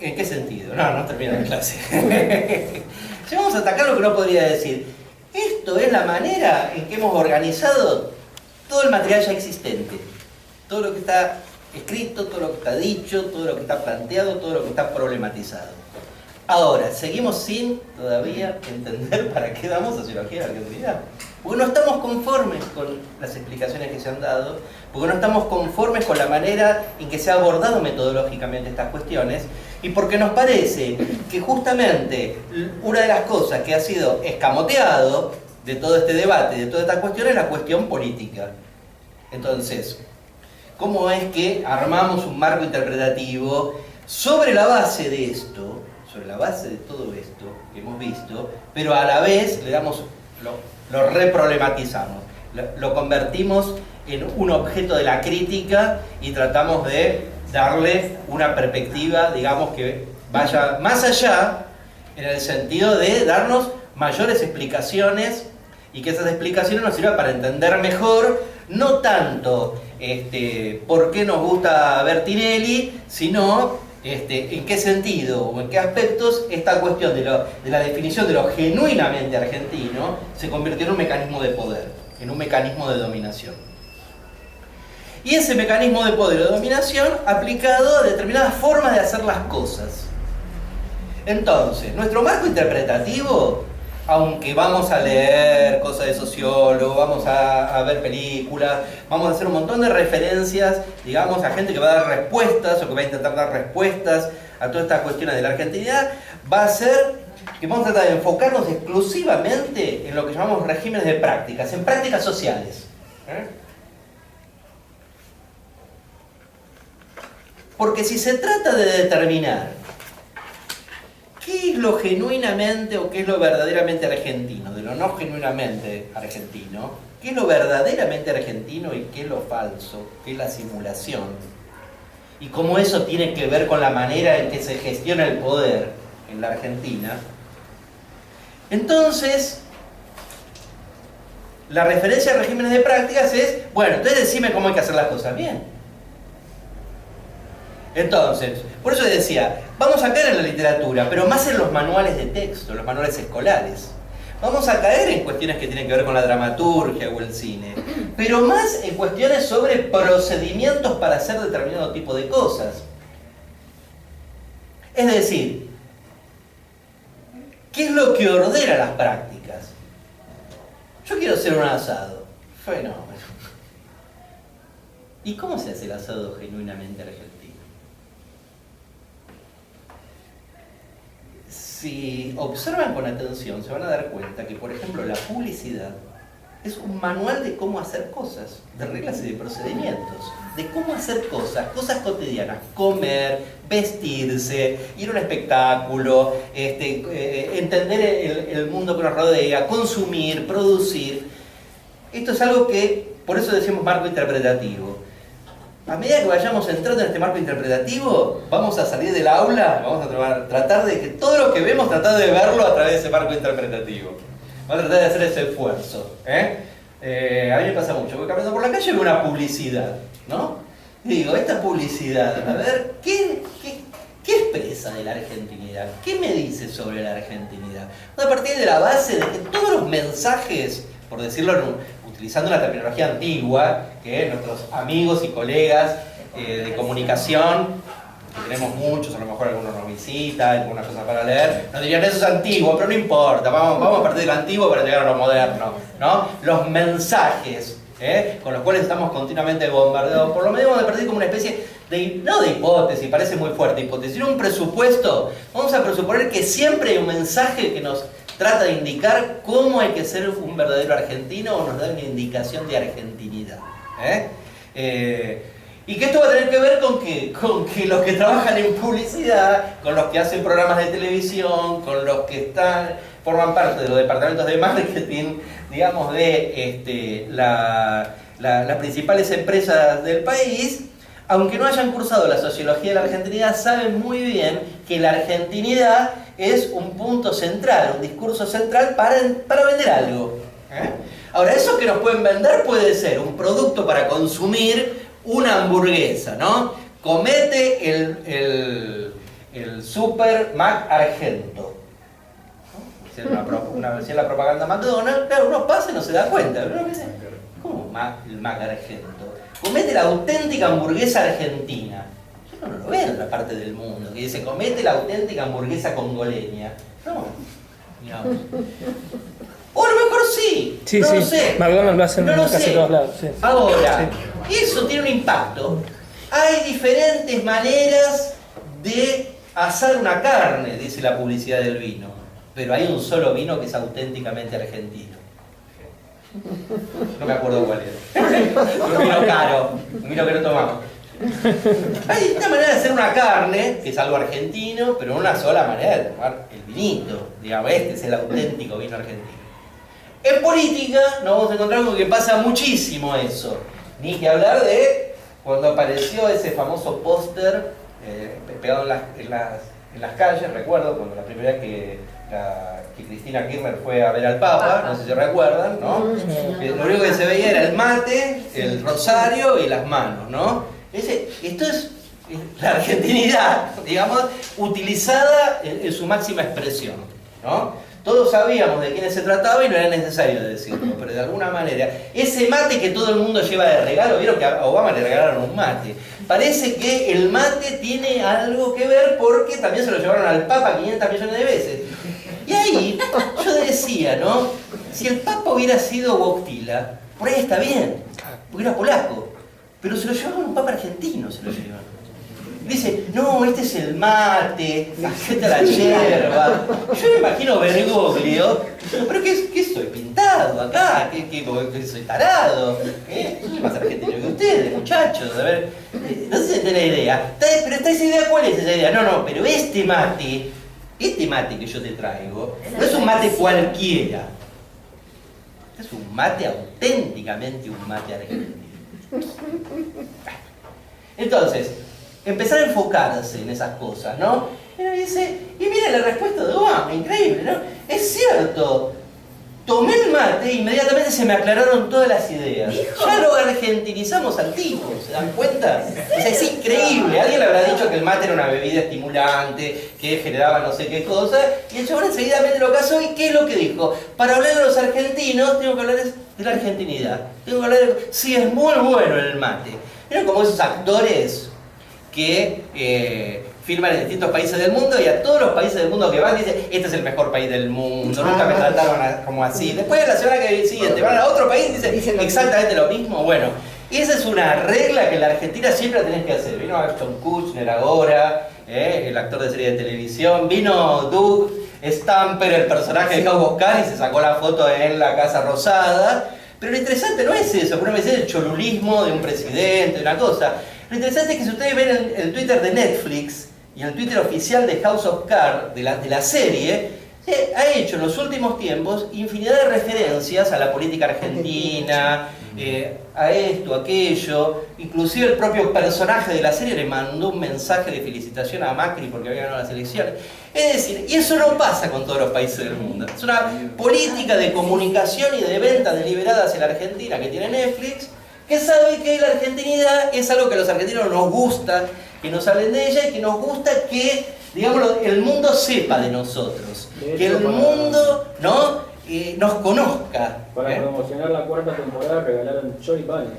¿En qué sentido? No termina la clase. Si vamos a atacar lo que uno podría decir, esto es la manera en que hemos organizado todo el material ya existente. Todo lo que está escrito, todo lo que está dicho, todo lo que está planteado, todo lo que está problematizado. Ahora, seguimos sin todavía entender para qué damos sociología de la argentinidad. Porque no estamos conformes con las explicaciones que se han dado, porque no estamos conformes con la manera en que se ha abordado metodológicamente estas cuestiones, y porque nos parece que justamente una de las cosas que ha sido escamoteado de todo este debate, de toda esta cuestión, es la cuestión política. Entonces, ¿cómo es que armamos un marco interpretativo sobre la base de esto, sobre la base de todo esto que hemos visto, pero a la vez le damos, lo reproblematizamos, lo convertimos en un objeto de la crítica y tratamos de darle una perspectiva, digamos, que vaya más allá, en el sentido de darnos mayores explicaciones y que esas explicaciones nos sirvan para entender mejor, no tanto por qué nos gusta Bertinelli, sino en qué sentido o en qué aspectos esta cuestión de la definición de lo genuinamente argentino se convirtió en un mecanismo de poder, en un mecanismo de dominación. Y ese mecanismo de poder o de dominación aplicado a determinadas formas de hacer las cosas. Entonces, nuestro marco interpretativo, aunque vamos a leer cosas de sociólogos, vamos a ver películas, vamos a hacer un montón de referencias, digamos, a gente que va a dar respuestas o que va a intentar dar respuestas a todas estas cuestiones de la argentinidad, va a ser que vamos a tratar de enfocarnos exclusivamente en lo que llamamos regímenes de prácticas, en prácticas sociales. Porque si se trata de determinar ¿qué es lo genuinamente o qué es lo verdaderamente argentino? De lo no genuinamente argentino. ¿Qué es lo verdaderamente argentino y qué es lo falso? ¿Qué es la simulación? Y cómo eso tiene que ver con la manera en que se gestiona el poder en la Argentina. Entonces, la referencia a regímenes de prácticas es, bueno, entonces decime cómo hay que hacer las cosas bien. Entonces, por eso decía, vamos a caer en la literatura, pero más en los manuales de texto, los manuales escolares. Vamos a caer en cuestiones que tienen que ver con la dramaturgia o el cine, pero más en cuestiones sobre procedimientos para hacer determinado tipo de cosas. Es decir, ¿qué es lo que ordena las prácticas? Yo quiero hacer un asado. Fenómeno. ¿Y cómo se hace el asado genuinamente argentino? Si observan con atención, se van a dar cuenta que, por ejemplo, la publicidad es un manual de cómo hacer cosas, de reglas y de procedimientos, de cómo hacer cosas cotidianas, comer, vestirse, ir a un espectáculo, entender el mundo que nos rodea, consumir, producir. Esto es algo que, por eso decimos marco interpretativo. A medida que vayamos entrando en este marco interpretativo, vamos a salir del aula, vamos a tratar de que todo lo que vemos, tratar de verlo a través de ese marco interpretativo. Vamos a tratar de hacer ese esfuerzo. A mí me pasa mucho, voy caminando por la calle y veo una publicidad, ¿no? Y digo, esta publicidad, a ver, ¿qué expresa de la argentinidad? ¿Qué me dice sobre la argentinidad? A partir de la base de que todos los mensajes, por decirlo utilizando una terminología antigua, que nuestros amigos y colegas de comunicación, que tenemos muchos, a lo mejor algunos nos visitan, algunas cosas para leer, nos dirían eso es antiguo, pero no importa, vamos a partir de lo antiguo para llegar a lo moderno, ¿no? Los mensajes con los cuales estamos continuamente bombardeados, por lo menos vamos a partir como una especie no de hipótesis, parece muy fuerte hipótesis, sino un presupuesto. Vamos a presuponer que siempre hay un mensaje que nos trata de indicar cómo hay que ser un verdadero argentino o nos da una indicación de argentinidad. Y que esto va a tener que ver con que los que trabajan en publicidad, con los que hacen programas de televisión, con los que forman parte de los departamentos de marketing, digamos, de las principales empresas del país, aunque no hayan cursado la sociología de la argentinidad, saben muy bien que la argentinidad es un punto central, un discurso central para vender algo. Ahora, eso que nos pueden vender puede ser un producto para consumir, una hamburguesa, ¿no? Comete el Super Mac Argento. Una versión de la propaganda McDonald's, claro, uno pasa y no se da cuenta. ¿Cómo el Mac Argento? Comete la auténtica hamburguesa argentina. Yo no lo veo en otra parte del mundo, que dice, comete la auténtica hamburguesa congoleña. No, digamos. O a lo mejor sí, Sí, no sí. lo sé. McDonald's lo hacen No lo en casi sé. todos lados. Sí. Ahora, eso tiene un impacto. Hay diferentes maneras de asar una carne, dice la publicidad del vino, pero hay un solo vino que es auténticamente argentino. No me acuerdo cuál era. Un vino caro, un vino que no tomamos. Hay una manera de hacer una carne, que es algo argentino, pero una sola manera de tomar el vinito. Digamos, este es el auténtico vino argentino. En política nos vamos a encontrar con que pasa muchísimo eso. Ni que hablar de cuando apareció ese famoso póster pegado en las calles, recuerdo, cuando la primera vez que Cristina Kirchner fue a ver al Papa, no sé si recuerdan, ¿no? Lo único que se veía era el mate, el rosario y las manos, ¿no? Esto es la argentinidad, digamos, utilizada en su máxima expresión, ¿no? Todos sabíamos de quiénes se trataba y no era necesario decirlo, pero de alguna manera, ese mate que todo el mundo lleva de regalo, vieron que a Obama le regalaron un mate, parece que el mate tiene algo que ver porque también se lo llevaron al Papa 500 millones de veces. Y ahí yo decía, ¿no? Si el Papa hubiera sido Wojtyla, por ahí está bien, porque era polaco, pero se lo llevaron a un Papa argentino, se lo llevaron. Dice, no, este es el mate, acepta la yerba. Yo me imagino Bergoglio, pero ¿qué soy? ¿Pintado acá? ¿Qué soy tarado? Yo soy más argentino que ustedes, muchachos. A ver, no sé si tenés idea. Pero esa idea, ¿cuál es esa idea? No, pero este mate que yo te traigo, no es un mate cualquiera. Es un mate auténticamente un mate argentino. Entonces, empezar a enfocarse en esas cosas, ¿no? Y dice, y mira la respuesta de Obama, increíble, ¿no? Es cierto, tomé el mate e inmediatamente se me aclararon todas las ideas. Ya lo argentinizamos al tipo, ¿se dan cuenta? O sea, es increíble, alguien le habrá dicho que el mate era una bebida estimulante, que generaba no sé qué cosa, y el chabón enseguidamente lo casó, ¿y qué es lo que dijo? Para hablar de los argentinos, tengo que hablar de la argentinidad. Tengo que hablar de... Sí, es muy bueno el mate. ¿Vieron como esos actores que filman en distintos países del mundo y a todos los países del mundo que van dicen, este es el mejor país del mundo, nunca me trataron como así? Después la semana que siguiente van a otro país y dicen exactamente lo mismo. Bueno, esa es una regla que en la Argentina siempre la tenés que hacer. Vino Ashton Kutcher ahora, el actor de serie de televisión, vino Doug Stamper, el personaje de House of Cards, y se sacó la foto en la Casa Rosada. Pero lo interesante no es eso, porque no me dice el cholulismo de un presidente, una cosa. Lo interesante es que si ustedes ven el Twitter de Netflix y el Twitter oficial de House of Cards, de la serie, ha hecho en los últimos tiempos infinidad de referencias a la política argentina, a esto, aquello. Inclusive el propio personaje de la serie le mandó un mensaje de felicitación a Macri porque había ganado las elecciones. Es decir, y eso no pasa con todos los países del mundo. Es una política de comunicación y de venta deliberada hacia la Argentina que tiene Netflix, que sabe que la argentinidad es algo que a los argentinos nos gusta, que nos hablen de ella y que nos gusta que, digamos, el mundo sepa de nosotros, de hecho, que el mundo, ¿no? Nos conozca. Para promocionar la cuarta temporada regalaron choripanes.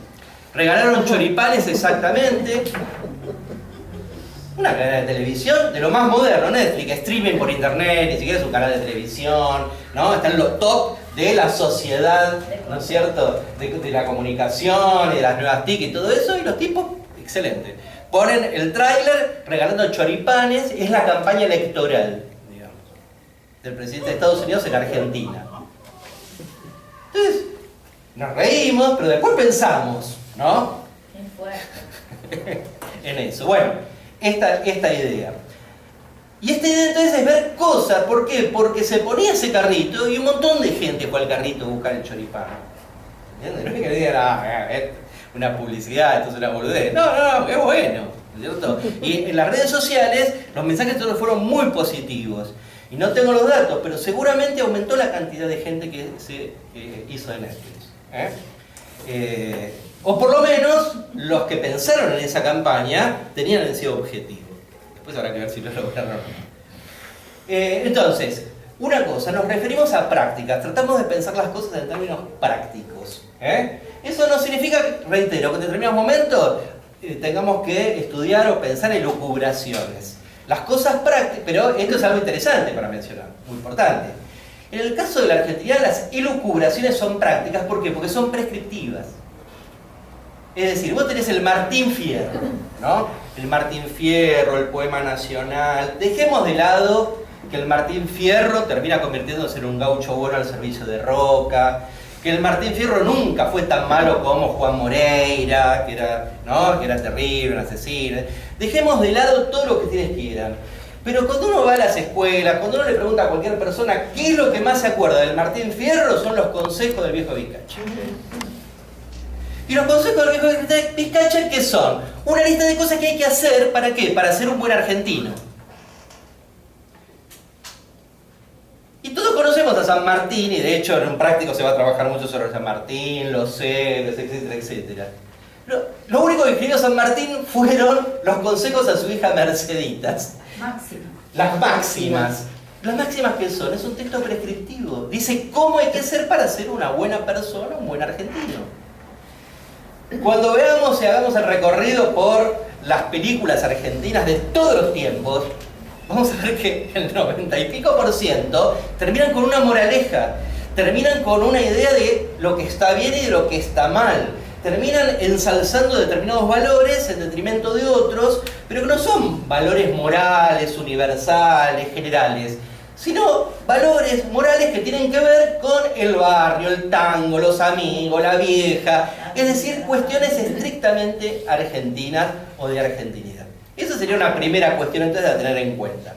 Regalaron choripanes, exactamente. Una cadena de televisión de lo más moderno, Netflix, streaming por internet, ni siquiera es un canal de televisión, ¿no? Está en lo top de la sociedad, ¿no es cierto? De la comunicación y de las nuevas TIC y todo eso, y los tipos, excelente. Ponen el tráiler regalando choripanes, es la campaña electoral, digamos, del presidente de Estados Unidos en Argentina. Entonces, nos reímos, pero después pensamos, ¿no? En eso. Bueno, esta idea. Y esta idea entonces es ver cosas. ¿Por qué? Porque se ponía ese carrito y un montón de gente fue al carrito a buscar el choripán. ¿Entiendes? No es que digan, una publicidad, esto es una boludez. No, es bueno, ¿cierto? Y en las redes sociales los mensajes todos fueron muy positivos. Y no tengo los datos, pero seguramente aumentó la cantidad de gente que se hizo de Netflix. O por lo menos los que pensaron en esa campaña tenían ese objetivo. Después habrá que ver si lo lograron o no. Entonces, una cosa, nos referimos a prácticas, tratamos de pensar las cosas en términos prácticos. Eso no significa, reitero, que en determinados momentos tengamos que estudiar o pensar en elucubraciones. Las cosas prácticas, pero esto es algo interesante para mencionar, muy importante. En el caso de la Argentina, las elucubraciones son prácticas, ¿por qué? Porque son prescriptivas. Es decir, vos tenés el Martín Fierro, ¿no? El Martín Fierro, el poema nacional. Dejemos de lado que el Martín Fierro termina convirtiéndose en un gaucho bueno al servicio de Roca, que el Martín Fierro nunca fue tan malo como Juan Moreira, que era, ¿no? Que era terrible, un asesino. Dejemos de lado todo lo que ustedes quieran. Pero cuando uno va a las escuelas, cuando uno le pregunta a cualquier persona qué es lo que más se acuerda del Martín Fierro, son los consejos del viejo Vizcacha. Y los consejos del viejo Vizcacha, ¿qué son? Una lista de cosas que hay que hacer, ¿para qué? Para ser un buen argentino. Y todos conocemos a San Martín, y de hecho en un práctico se va a trabajar mucho sobre San Martín, los celos, etcétera, etcétera. Lo único que escribió San Martín fueron los consejos a su hija Merceditas. Máximas. Las máximas. ¿Las máximas qué son? Es un texto prescriptivo. Dice cómo hay que ser para ser una buena persona, un buen argentino. Cuando veamos y hagamos el recorrido por las películas argentinas de todos los tiempos, vamos a ver que el 90 y pico % terminan con una moraleja, terminan con una idea de lo que está bien y de lo que está mal. Terminan ensalzando determinados valores en detrimento de otros, pero que no son valores morales, universales, generales, sino valores morales que tienen que ver con el barrio, el tango, los amigos, la vieja, es decir, cuestiones estrictamente argentinas o de argentinidad. Esa sería una primera cuestión entonces a tener en cuenta.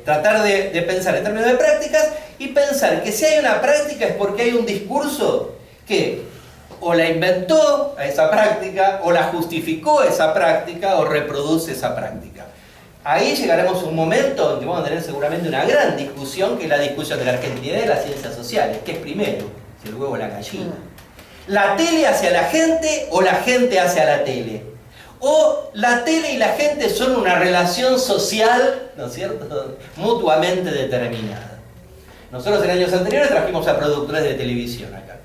Tratar de pensar en términos de prácticas y pensar que si hay una práctica es porque hay un discurso que o la inventó a esa práctica, o la justificó a esa práctica, o reproduce esa práctica. Ahí llegaremos a un momento donde vamos a tener seguramente una gran discusión, que es la discusión de la argentinidad y de las ciencias sociales. ¿Qué es primero? Si el huevo o la gallina. ¿La tele hacia la gente o la gente hacia la tele? O la tele y la gente son una relación social, ¿no es cierto?, mutuamente determinada. Nosotros en años anteriores trajimos a productores de televisión acá,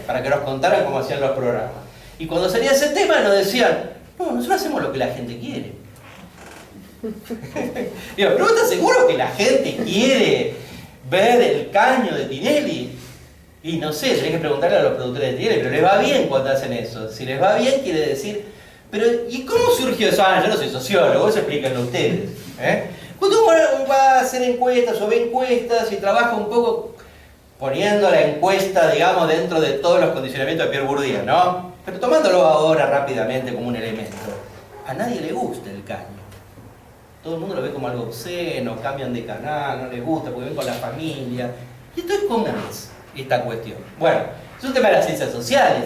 para que nos contaran cómo hacían los programas. Y cuando salía ese tema nos decían, no, nosotros hacemos lo que la gente quiere. Digo, ¿pero estás seguro que la gente quiere ver el caño de Tinelli? Y no sé, tenés que preguntarle a los productores de Tinelli, pero les va bien cuando hacen eso. Si les va bien quiere decir, pero ¿y cómo surgió eso? Ah, yo no soy sociólogo, eso explíquenlo ustedes. Cuando uno va a hacer encuestas o ve encuestas y trabaja un poco poniendo la encuesta, digamos, dentro de todos los condicionamientos de Pierre Bourdieu, ¿no? Pero tomándolo ahora rápidamente como un elemento. A nadie le gusta el caño. Todo el mundo lo ve como algo obsceno, cambian de canal, no les gusta porque ven con la familia. ¿Y entonces cómo es esta cuestión? Bueno, es un tema de las ciencias sociales,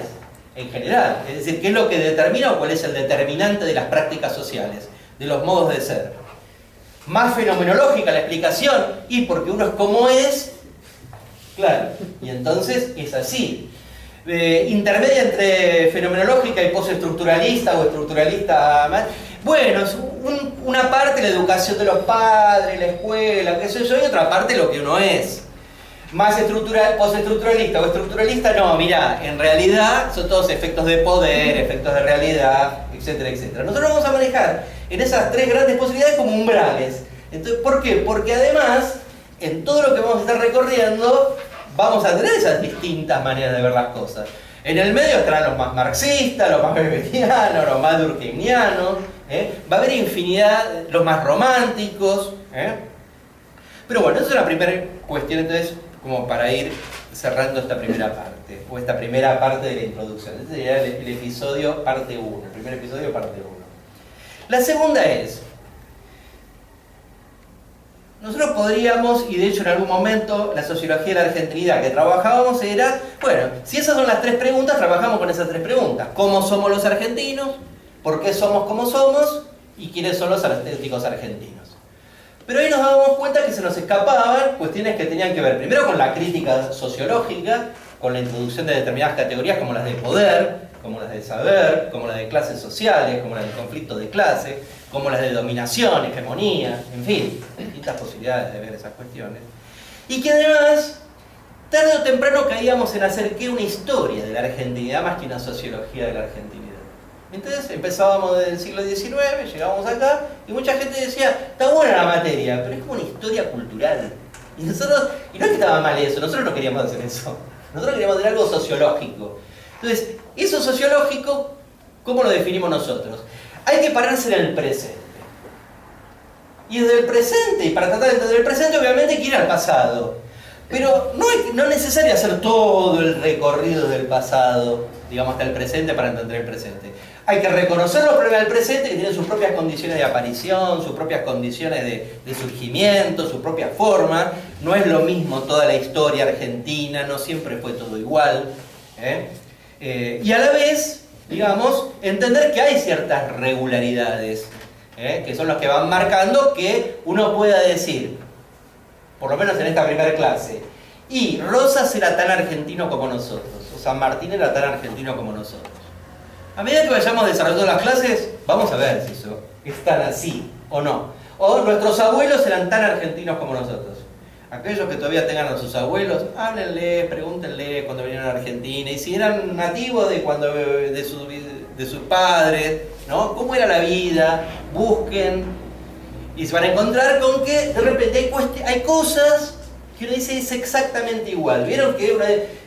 en general. Es decir, ¿qué es lo que determina o cuál es el determinante de las prácticas sociales, de los modos de ser? Más fenomenológica la explicación, y porque uno es como es, claro, y entonces es así. Intermedia entre fenomenológica y postestructuralista o estructuralista más. Bueno, es una parte la educación de los padres, la escuela, qué sé yo, y otra parte lo que uno es. Más postestructuralista o estructuralista, no, mirá, en realidad son todos efectos de poder, efectos de realidad, etcétera, etcétera. Nosotros vamos a manejar en esas tres grandes posibilidades como umbrales. Entonces, ¿por qué? Porque además, en todo lo que vamos a estar recorriendo, vamos a tener esas distintas maneras de ver las cosas. En el medio estarán los más marxistas, los más weberianos, los más durkheimianos, va a haber infinidad, los más románticos. Pero bueno, esa es la primera cuestión, entonces, como para ir cerrando esta primera parte, o esta primera parte de la introducción. Este sería el episodio parte 1, el primer episodio parte 1. La segunda es, nosotros podríamos, y de hecho en algún momento la sociología de la argentinidad que trabajábamos era, bueno, si esas son las tres preguntas, trabajamos con esas tres preguntas. ¿Cómo somos los argentinos? ¿Por qué somos como somos? ¿Y quiénes son los auténticos argentinos? Pero ahí nos dábamos cuenta que se nos escapaban cuestiones que tenían que ver primero con la crítica sociológica, con la introducción de determinadas categorías como las de poder, como las de saber, como las de clases sociales, como las del conflicto de clase. como las de dominación, hegemonía, en fin, distintas posibilidades de ver esas cuestiones. Y que además, tarde o temprano caíamos en hacer que una historia de la argentinidad más que una sociología de la argentinidad. Entonces empezábamos desde el siglo XIX, llegábamos acá, y mucha gente decía, está buena la materia, pero es como una historia cultural. Y no es que estaba mal eso, nosotros no queríamos hacer eso. Nosotros queríamos hacer algo sociológico. Entonces, eso sociológico, ¿cómo lo definimos nosotros? Hay que pararse en el presente. Y desde el presente, y para tratar de entender el presente, obviamente hay que ir al pasado. Pero no es necesario hacer todo el recorrido del pasado, digamos, hasta el presente para entender el presente. Hay que reconocer los problemas del presente que tienen sus propias condiciones de aparición, sus propias condiciones de surgimiento, su propia forma. No es lo mismo toda la historia argentina, no siempre fue todo igual. Y a la vez, digamos, entender que hay ciertas regularidades, que son las que van marcando que uno pueda decir, por lo menos en esta primera clase, y Rosas era tan argentino como nosotros, o San Martín era tan argentino como nosotros. A medida que vayamos desarrollando las clases, vamos a ver si eso es tan así o no. O nuestros abuelos eran tan argentinos como nosotros. Aquellos que todavía tengan a sus abuelos, háblenle, pregúntenle cuando vinieron a Argentina. Y si eran nativos de sus padres, ¿no? ¿Cómo era la vida? Busquen. Y se van a encontrar con que de repente hay cosas que uno dice es exactamente igual. ¿Vieron que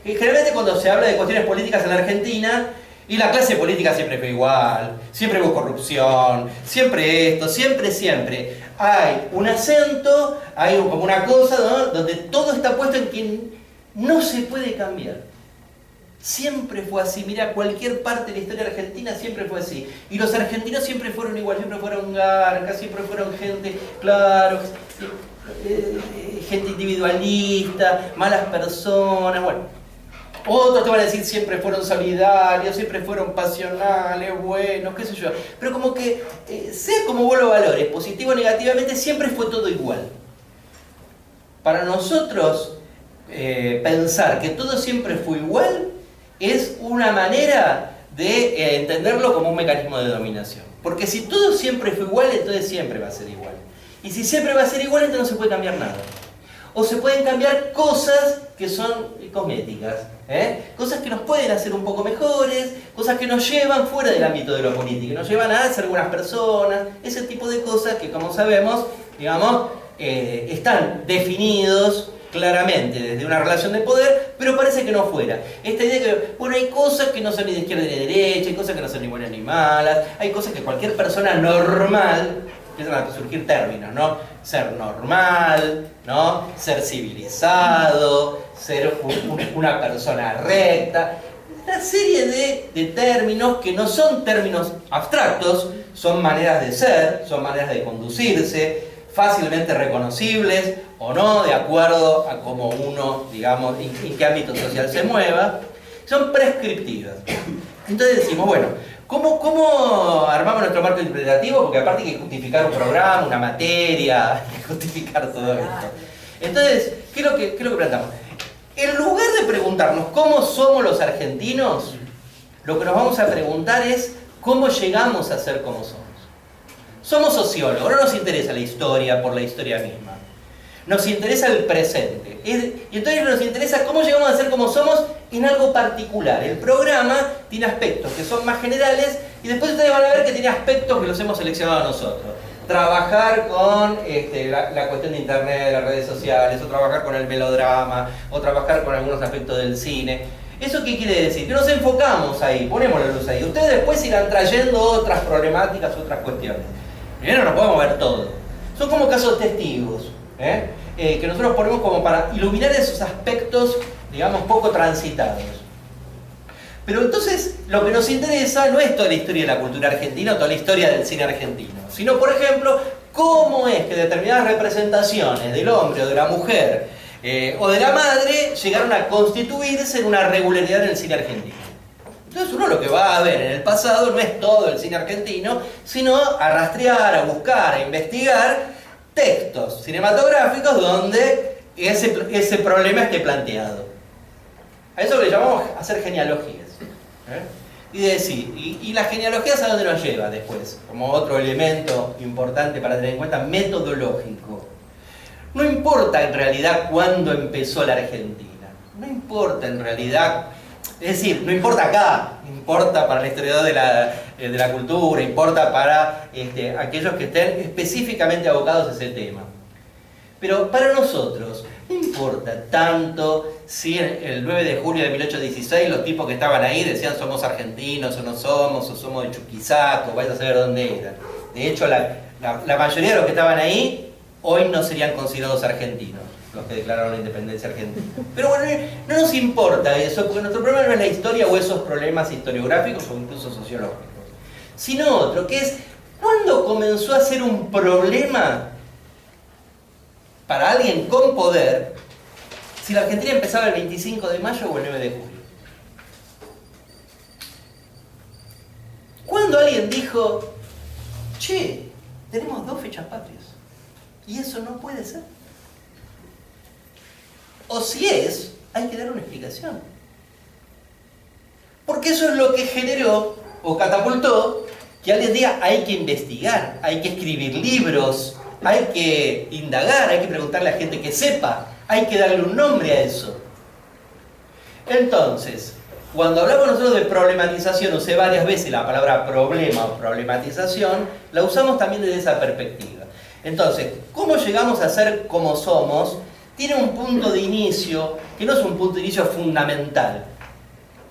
generalmente cuando se habla de cuestiones políticas en la Argentina, y la clase política siempre fue igual, siempre hubo corrupción, siempre esto, siempre. Hay un acento, hay como una cosa, ¿no? Donde todo está puesto en que no se puede cambiar. Siempre fue así, mira, cualquier parte de la historia argentina siempre fue así. Y los argentinos siempre fueron igual, siempre fueron garcas, siempre fueron gente, claro, gente individualista, malas personas, bueno. Otros te van a decir siempre fueron solidarios, siempre fueron pasionales, buenos, qué sé yo. Pero como que, sea como vos lo valores, positivo o negativamente, siempre fue todo igual. Para nosotros, pensar que todo siempre fue igual es una manera de entenderlo como un mecanismo de dominación. Porque si todo siempre fue igual, entonces siempre va a ser igual. Y si siempre va a ser igual, entonces no se puede cambiar nada. O se pueden cambiar cosas que son cosméticas, cosas que nos pueden hacer un poco mejores, cosas que nos llevan fuera del ámbito de lo político, nos llevan a ser buenas personas, ese tipo de cosas que, como sabemos, digamos, están definidos claramente desde una relación de poder, pero parece que no fuera. Esta idea que, bueno, hay cosas que no son ni de izquierda ni de derecha, hay cosas que no son ni buenas ni malas, hay cosas que cualquier persona normal, empiezan a surgir términos, ¿no? Ser normal, ¿no? Ser civilizado, ser una persona recta. Una serie de términos que no son términos abstractos, son maneras de ser, son maneras de conducirse, fácilmente reconocibles o no, de acuerdo a cómo uno, digamos, en qué ámbito social se mueva. Son prescriptivas. Entonces decimos, bueno, ¿cómo armamos nuestro marco interpretativo? Porque aparte hay que justificar un programa, una materia, hay que justificar todo esto. Entonces, ¿qué es lo que planteamos? En lugar de preguntarnos cómo somos los argentinos, lo que nos vamos a preguntar es cómo llegamos a ser como somos. Somos sociólogos, no nos interesa la historia por la historia misma. Nos interesa el presente. Y entonces nos interesa cómo llegamos a ser como somos en algo particular. El programa tiene aspectos que son más generales y después ustedes van a ver que tiene aspectos que los hemos seleccionado nosotros. Trabajar con la cuestión de internet, las redes sociales, o trabajar con el melodrama, o trabajar con algunos aspectos del cine. ¿Eso qué quiere decir? Que nos enfocamos ahí, ponemos la luz ahí. Ustedes después irán trayendo otras problemáticas, otras cuestiones. Primero no podemos ver todo. Son como casos testigos, que nosotros ponemos como para iluminar esos aspectos, digamos, poco transitados. Pero entonces lo que nos interesa no es toda la historia de la cultura argentina o toda la historia del cine argentino, sino, por ejemplo, cómo es que determinadas representaciones del hombre o de la mujer o de la madre llegaron a constituirse en una regularidad en el cine argentino. Entonces uno lo que va a ver en el pasado no es todo el cine argentino, sino a rastrear, a buscar, a investigar textos cinematográficos donde ese problema esté planteado. A eso le llamamos hacer genealogías. y decir, y la genealogía es a dónde nos lleva después, como otro elemento importante para tener en cuenta, metodológico. No importa en realidad cuándo empezó la Argentina, no importa en realidad, es decir, no importa acá, importa para el historiador de la cultura, importa para aquellos que estén específicamente abocados a ese tema. Pero para nosotros no importa tanto si el 9 de julio de 1816 los tipos que estaban ahí decían somos argentinos o no somos, o somos de Chuquisaco, vaya a saber dónde eran. De hecho, la mayoría de los que estaban ahí hoy no serían considerados argentinos, los que declararon la independencia argentina. Pero bueno, no nos importa eso, porque nuestro problema no es la historia o esos problemas historiográficos o incluso sociológicos, sino otro, que es ¿cuándo comenzó a ser un problema para alguien con poder si la Argentina empezaba el 25 de mayo o el 9 de julio? ¿Cuándo alguien dijo, che, tenemos 2 fechas patrias y eso no puede ser? O si es, hay que dar una explicación. Porque eso es lo que generó o catapultó que alguien diga hay que investigar, hay que escribir libros, hay que indagar, hay que preguntarle a gente que sepa, hay que darle un nombre a eso. Entonces, cuando hablamos nosotros de problematización, usé varias veces la palabra problema o problematización, la usamos también desde esa perspectiva. Entonces, ¿cómo llegamos a ser como somos? Tiene un punto de inicio que no es un punto de inicio fundamental.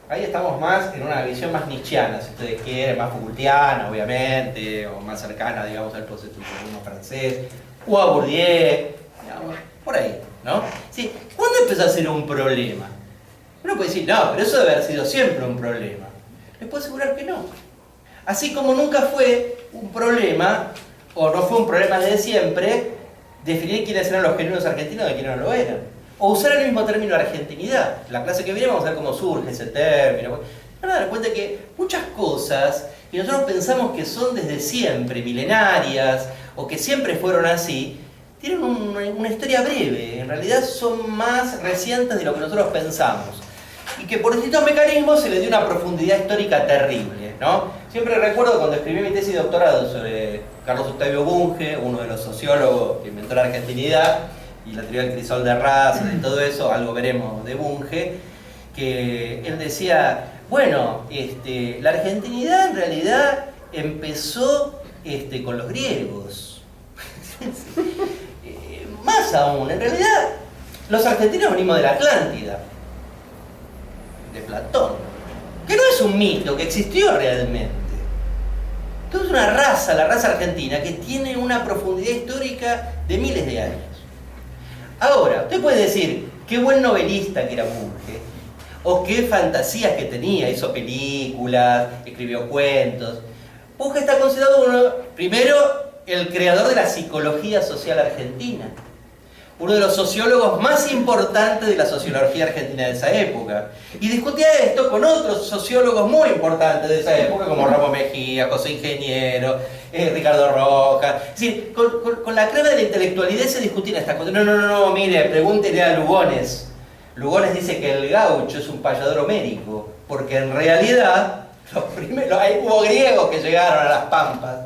Ahí estamos más en una visión más nietzscheana, si ustedes quieren, más Foucaultiana, obviamente, o más cercana, digamos, al postestructuralismo francés, o a Bourdieu, digamos, por ahí, ¿no? Sí, ¿cuándo empezó a ser un problema? Uno puede decir, no, pero eso debe haber sido siempre un problema. Les puedo asegurar que no. Así como nunca fue un problema, o no fue un problema desde siempre, definir quiénes eran los genuinos argentinos y quiénes no lo eran. O usar el mismo término argentinidad. La clase que viene vamos a ver cómo surge ese término. Van a dar cuenta que muchas cosas que nosotros pensamos que son desde siempre, milenarias, o que siempre fueron así, tienen una historia breve. En realidad son más recientes de lo que nosotros pensamos. Y que por distintos mecanismos se le dio una profundidad histórica terrible, ¿no? Siempre recuerdo cuando escribí mi tesis de doctorado sobre Carlos Octavio Bunge, uno de los sociólogos que inventó la argentinidad, y la teoría del crisol de razas y todo eso, algo veremos de Bunge, que él decía, bueno, la argentinidad en realidad empezó con los griegos. Más aún, en realidad, los argentinos venimos de la Atlántida, de Platón, que no es un mito, que existió realmente. Entonces es una raza, la raza argentina, que tiene una profundidad histórica de miles de años. Ahora, usted puede decir, qué buen novelista que era Bunge, o qué fantasías que tenía, hizo películas, escribió cuentos. Bunge está considerado primero, el creador de la psicología social argentina, uno de los sociólogos más importantes de la sociología argentina de esa época. Y discutía esto con otros sociólogos muy importantes de esa época, como Ramos Mejía, José Ingeniero, Ricardo Rojas. Es decir, con la clave de la intelectualidad se discutían estas cosas. No, mire, pregúntele a Lugones. Lugones dice que el gaucho es un payador homérico, porque en realidad hubo griegos que llegaron a las pampas.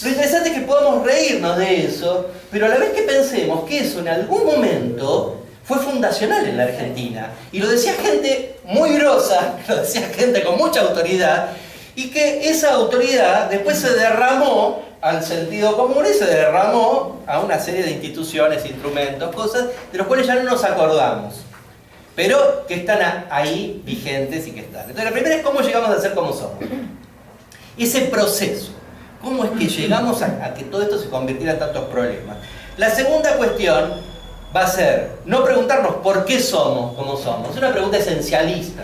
Lo interesante es que podamos reírnos de eso, pero a la vez que pensemos que eso en algún momento fue fundacional en la Argentina. Y lo decía gente muy grosa, lo decía gente con mucha autoridad, y que esa autoridad después se derramó al sentido común y se derramó a una serie de instituciones, instrumentos, cosas de los cuales ya no nos acordamos, pero que están ahí vigentes y que están. Entonces la primera es cómo llegamos a ser como somos. Ese proceso. ¿Cómo es que llegamos a que todo esto se convirtiera en tantos problemas? La segunda cuestión va a ser no preguntarnos por qué somos como somos. Es una pregunta esencialista.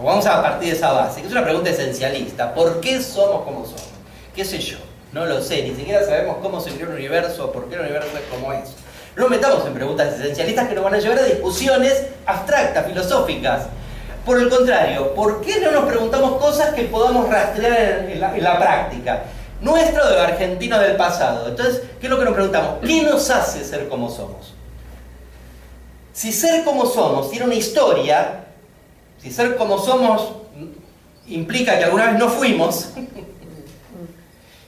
Vamos a partir de esa base, que es una pregunta esencialista. ¿Por qué somos como somos? ¿Qué sé yo? No lo sé. Ni siquiera sabemos cómo se creó el universo o por qué el universo es como es. No nos metamos en preguntas esencialistas que nos van a llevar a discusiones abstractas, filosóficas. Por el contrario, ¿por qué no nos preguntamos cosas que podamos rastrear en la práctica? Nuestro de argentino del pasado. Entonces, ¿qué es lo que nos preguntamos? ¿Qué nos hace ser como somos? Si ser como somos tiene una historia, si ser como somos implica que alguna vez no fuimos,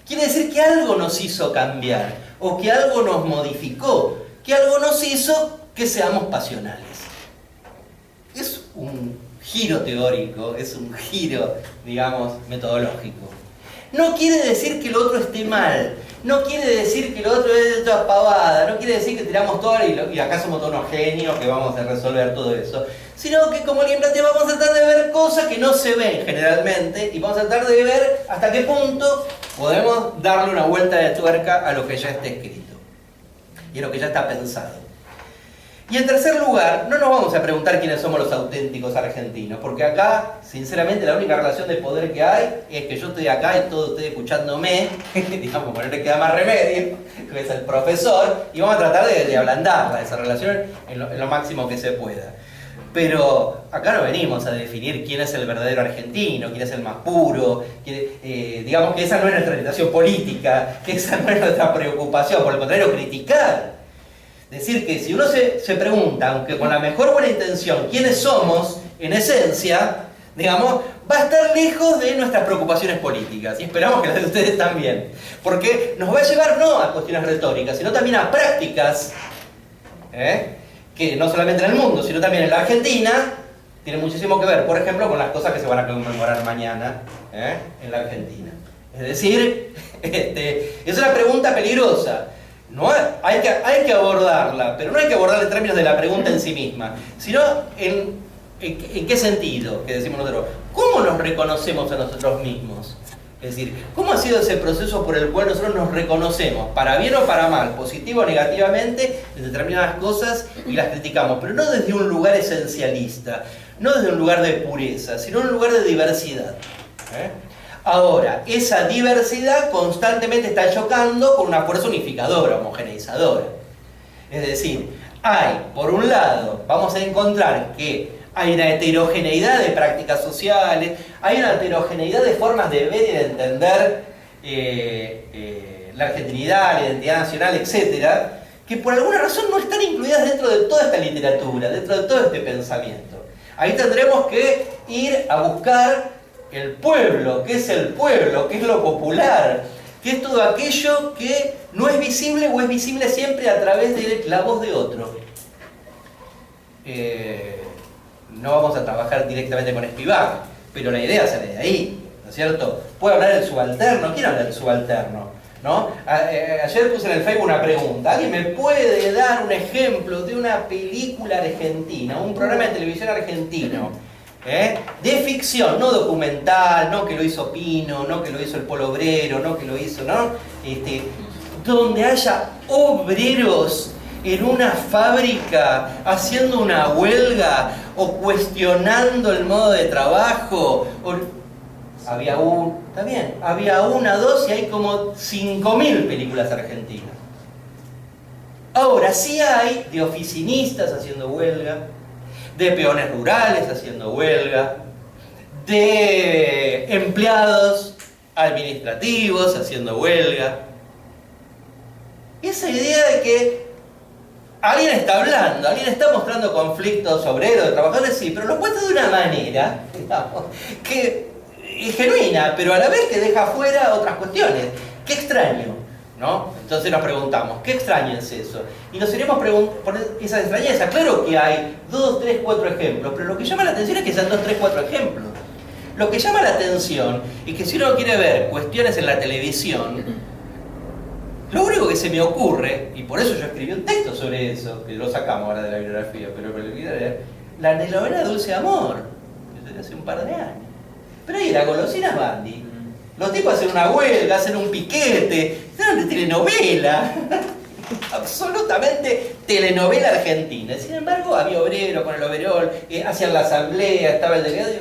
quiere decir que algo nos hizo cambiar, o que algo nos modificó, que algo nos hizo que seamos pasionales. Es un giro teórico, es un giro, digamos, metodológico. No quiere decir que el otro esté mal, no quiere decir que el otro es toda pavada, no quiere decir que tiramos todo y acá somos todos unos genios que vamos a resolver todo eso, sino que, como alguien plantea, vamos a tratar de ver cosas que no se ven generalmente y vamos a tratar de ver hasta qué punto podemos darle una vuelta de tuerca a lo que ya está escrito y a lo que ya está pensado. Y en tercer lugar, no nos vamos a preguntar quiénes somos los auténticos argentinos, porque acá, sinceramente, la única relación de poder que hay es que yo estoy acá y todos ustedes escuchándome, digamos, no le queda más remedio, que es el profesor, y vamos a tratar de ablandarla, esa relación, en lo máximo que se pueda. Pero acá no venimos a definir quién es el verdadero argentino, quién es el más puro, digamos que esa no es nuestra orientación política, que esa no es nuestra preocupación, por el contrario, criticar. Decir que si uno se pregunta, aunque con la mejor buena intención, quiénes somos, en esencia, digamos, va a estar lejos de nuestras preocupaciones políticas. Y esperamos que las de ustedes también. Porque nos va a llevar no a cuestiones retóricas, sino también a prácticas, que no solamente en el mundo, sino también en la Argentina, tienen muchísimo que ver, por ejemplo, con las cosas que se van a conmemorar mañana en la Argentina. Es decir, es una pregunta peligrosa. No hay que abordarla, pero no hay que abordarla en términos de la pregunta en sí misma, sino en qué sentido, que decimos nosotros. ¿Cómo nos reconocemos a nosotros mismos? Es decir, ¿cómo ha sido ese proceso por el cual nosotros nos reconocemos, para bien o para mal, positivo o negativamente, en determinadas cosas y las criticamos? Pero no desde un lugar esencialista, no desde un lugar de pureza, sino en un lugar de diversidad. Ahora, esa diversidad constantemente está chocando con una fuerza unificadora, homogeneizadora. Es decir, hay, por un lado, vamos a encontrar que hay una heterogeneidad de prácticas sociales, hay una heterogeneidad de formas de ver y de entender la argentinidad, la identidad nacional, etc., que por alguna razón no están incluidas dentro de toda esta literatura, dentro de todo este pensamiento. Ahí tendremos que ir a buscar el pueblo, ¿qué es el pueblo? ¿Qué es lo popular? ¿Qué es todo aquello que no es visible o es visible siempre a través de la voz de otro? No vamos a trabajar directamente con Spivak, pero la idea sale de ahí, ¿no es cierto? ¿Puede hablar el subalterno? ¿Quién habla del subalterno? ¿No? Ayer puse en el Facebook una pregunta. ¿Alguien me puede dar un ejemplo de una película argentina, un programa de televisión argentino? De ficción, no documental, no que lo hizo Pino, no que lo hizo el Polo Obrero, no que lo hizo, ¿no? Donde haya obreros en una fábrica haciendo una huelga o cuestionando el modo de trabajo. Había está bien, había una, dos y hay como 5.000 películas argentinas. Ahora sí hay de oficinistas haciendo huelga, de peones rurales haciendo huelga, de empleados administrativos haciendo huelga. Esa idea de que alguien está hablando, alguien está mostrando conflictos obreros, de trabajadores, sí, pero lo cuenta de una manera, digamos, que es genuina, pero a la vez que deja fuera otras cuestiones. Qué extraño, ¿no? Entonces nos preguntamos, ¿qué extraño es eso? Y nos iremos por esa extrañeza. Claro que hay 2, 3, 4 ejemplos, pero lo que llama la atención es que sean 2, 3, 4 ejemplos. Lo que llama la atención es que si uno quiere ver cuestiones en la televisión, lo único que se me ocurre, y por eso yo escribí un texto sobre eso, que lo sacamos ahora de la bibliografía, pero lo quiero leer, la telenovela Dulce Amor, que salió hace un par de años. Pero ahí era Golosinas Bandi. Los tipos hacen una huelga, hacen un piquete, están de telenovela. Absolutamente telenovela argentina. Sin embargo, había obrero con el overol, hacían la asamblea, estaba el delegado.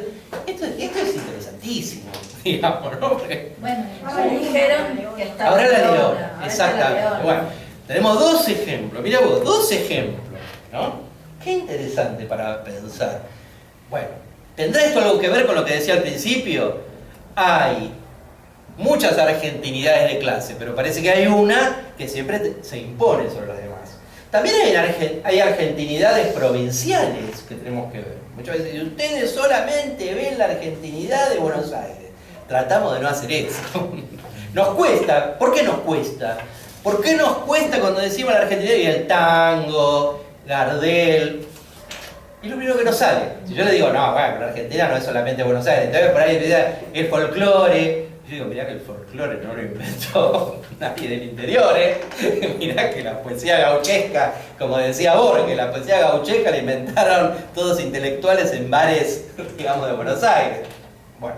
Esto es interesantísimo, digamos, ¿no? Porque bueno, ahora dijeron que está ahora la León, exactamente. Bueno, tenemos 2 ejemplos, mira vos, 2 ejemplos, ¿no? Qué interesante para pensar. Bueno, ¿tendrá esto algo que ver con lo que decía al principio? Hay muchas argentinidades de clase, pero parece que hay una que siempre se impone sobre las demás. También hay argentinidades provinciales que tenemos que ver. Muchas veces ustedes solamente ven la argentinidad de Buenos Aires. Tratamos de no hacer eso. Nos cuesta. ¿Por qué nos cuesta? ¿Por qué nos cuesta cuando decimos la argentinidad y el tango, Gardel? Y lo primero que nos sale. Si yo le digo, no, bueno, la Argentina no es solamente Buenos Aires, entonces por ahí el folclore. Yo digo, mirá que el folclore no lo inventó nadie del interior, Mirá que la poesía gauchesca, como decía Borges, la poesía gauchesca la inventaron todos intelectuales en bares, digamos, de Buenos Aires. Bueno,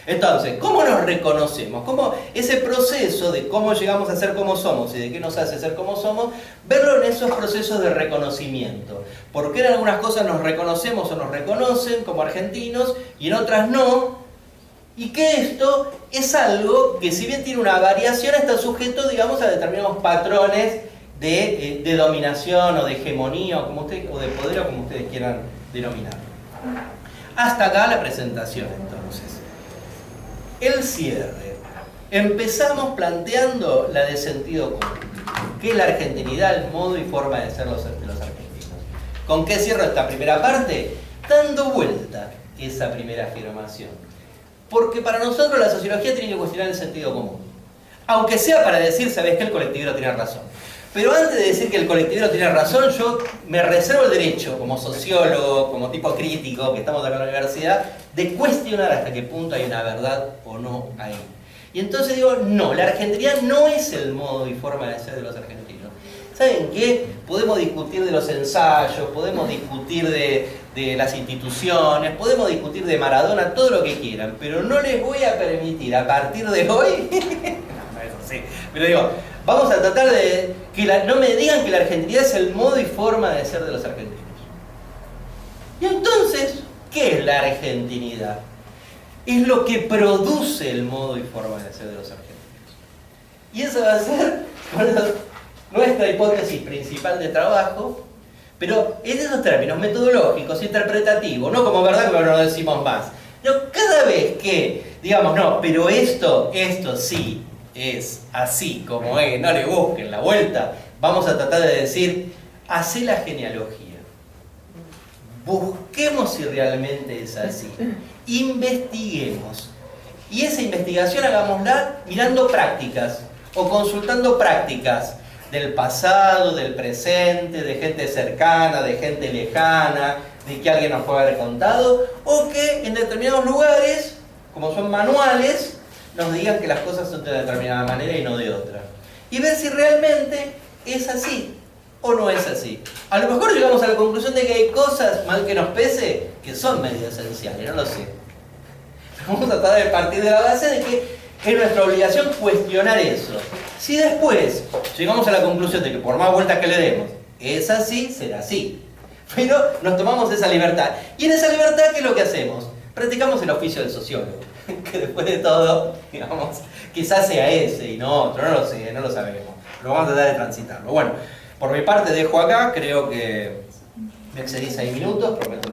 entonces, ¿cómo nos reconocemos? ¿Cómo ese proceso de cómo llegamos a ser como somos y de qué nos hace ser como somos, verlo en esos procesos de reconocimiento? ¿Por qué en algunas cosas nos reconocemos o nos reconocen como argentinos y en otras no? Y que esto es algo que, si bien tiene una variación, está sujeto, digamos, a determinados patrones de dominación o de hegemonía o de poder o como ustedes quieran denominarlo. Hasta acá la presentación, entonces. El cierre. Empezamos planteando la de sentido común, que es la argentinidad, el modo y forma de ser los argentinos. ¿Con qué cierro esta primera parte? Dando vuelta esa primera afirmación. Porque para nosotros la sociología tiene que cuestionar el sentido común. Aunque sea para decir, ¿sabes qué? El colectivero tiene razón. Pero antes de decir que el colectivero tiene razón, yo me reservo el derecho, como sociólogo, como tipo crítico, que estamos acá en la universidad, de cuestionar hasta qué punto hay una verdad o no ahí. Y entonces digo, no, la argentinidad no es el modo y forma de ser de los argentinos. ¿Saben qué? Podemos discutir de los ensayos, podemos discutir de las instituciones, podemos discutir de Maradona, todo lo que quieran, pero no les voy a permitir a partir de hoy, no, eso sí, pero digo, vamos a tratar de que no me digan que la argentinidad es el modo y forma de ser de los argentinos. Y entonces, ¿qué es la argentinidad? Es lo que produce el modo y forma de ser de los argentinos. Y esa va a ser nuestra hipótesis principal de trabajo, pero en esos términos metodológicos, interpretativos, no como verdad que no decimos más. No, cada vez que digamos, no, pero esto sí es así como es, no le busquen la vuelta, vamos a tratar de decir, hacé la genealogía. Busquemos si realmente es así. Investiguemos. Y esa investigación hagámosla mirando prácticas o consultando prácticas del pasado, del presente, de gente cercana, de gente lejana, de que alguien nos puede haber contado, o que en determinados lugares, como son manuales, nos digan que las cosas son de determinada manera y no de otra. Y ver si realmente es así o no es así. A lo mejor llegamos a la conclusión de que hay cosas, mal que nos pese, que son medio esenciales, no lo sé. Vamos a tratar de partir de la base de que es nuestra obligación cuestionar eso. Si después llegamos a la conclusión de que por más vueltas que le demos, es así, será así. Pero nos tomamos esa libertad. Y en esa libertad, ¿qué es lo que hacemos? Practicamos el oficio del sociólogo. Que después de todo, digamos, quizás sea ese y no otro, no lo sé, no lo sabemos. Pero vamos a tratar de transitarlo. Bueno, por mi parte dejo acá, creo que me excedí 6 minutos, prometo.